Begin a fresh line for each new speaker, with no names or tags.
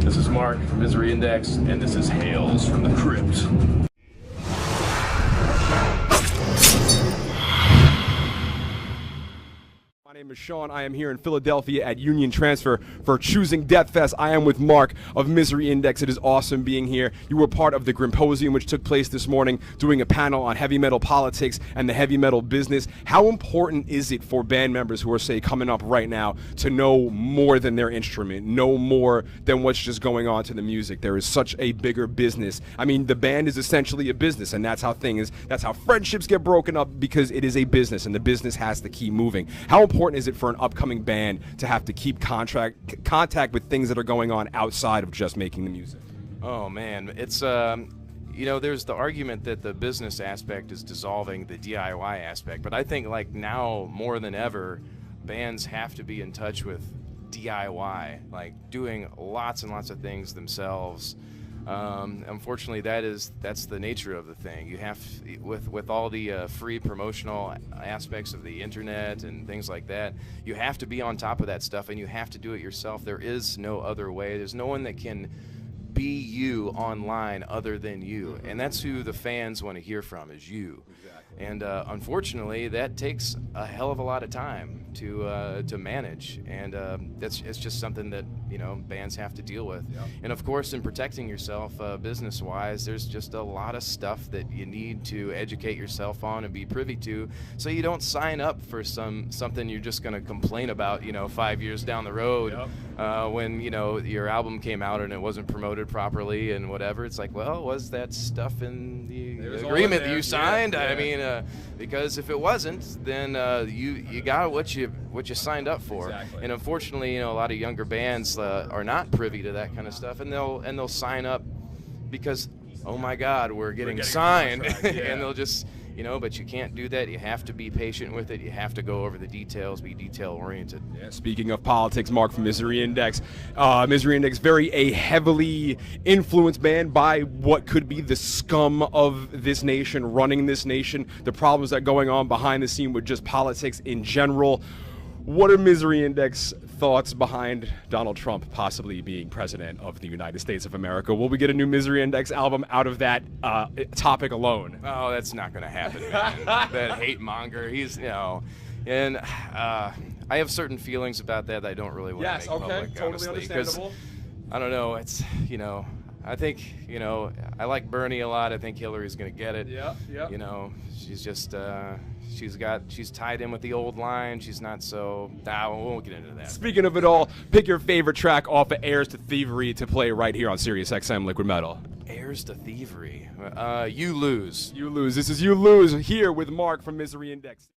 This is Mark from Misery Index, and this is Hails from the Crypt.
My name is Sean. I am here in Philadelphia at Union Transfer for Choosing Death Fest. I am with Mark of Misery Index. It is awesome being here. You were part of the Grimposium, which took place this morning, doing a panel on heavy metal politics and the heavy metal business. How important is it for band members who are, say, coming up right now to know more than their instrument, know more than what's just going on to the music? There is such a bigger business. I mean, the band is essentially a business, and that's how friendships get broken up, because it is a business, and the business has to keep moving. How important is it for an upcoming band to have to keep contact with things that are going on outside of just making the music?
Oh man, it's there's the argument that the business aspect is dissolving the DIY aspect, but I think like now more than ever, bands have to be in touch with DIY, like doing lots and lots of things themselves. Unfortunately, that's the nature of the thing. You have, with all the free promotional aspects of the internet and things like that, you have to be on top of that stuff, and you have to do it yourself. There is no other way. There's no one that can be you online other than you, and that's who the fans want to hear from, is you. Exactly. And unfortunately, that takes a hell of a lot of time to manage, and it's just something that bands have to deal with. Yep. And of course, in protecting yourself business-wise, there's just a lot of stuff that you need to educate yourself on and be privy to, so you don't sign up for something you're just going to complain about 5 years down the road. Yep. When your album came out and it wasn't promoted properly and whatever. It's like, well, was that stuff in the agreement that you signed? Yeah. I mean, because if it wasn't, then you got what you signed up for. Exactly. And unfortunately, a lot of younger bands are not privy to that kind of stuff, and they'll sign up because, oh my God, we're getting signed. Yeah. And they'll just but you can't do that. You have to be patient with it. You have to go over the details, be detail-oriented. Yeah,
speaking of politics, Mark from Misery Index. Misery Index, a heavily influenced band by what could be the scum of this nation, running this nation, the problems that are going on behind the scene with just politics in general. What are Misery Index thoughts behind Donald Trump possibly being president of the United States of America? Will we get a new Misery Index album out of that topic alone?
Oh, that's not going to happen, man. That hate monger, he's, and I have certain feelings about that I don't really want to make public,
totally
honestly,
understandable.
I don't know, it's, I think, I like Bernie a lot. I think Hillary's going to get it.
Yeah.
She's just, she's tied in with the old line. She's not so, we won't get into that.
Speaking of it all, pick your favorite track off of Heirs to Thievery to play right here on Sirius XM Liquid Metal.
Heirs to Thievery. You Lose.
You Lose. This is You Lose here with Mark from Misery Index.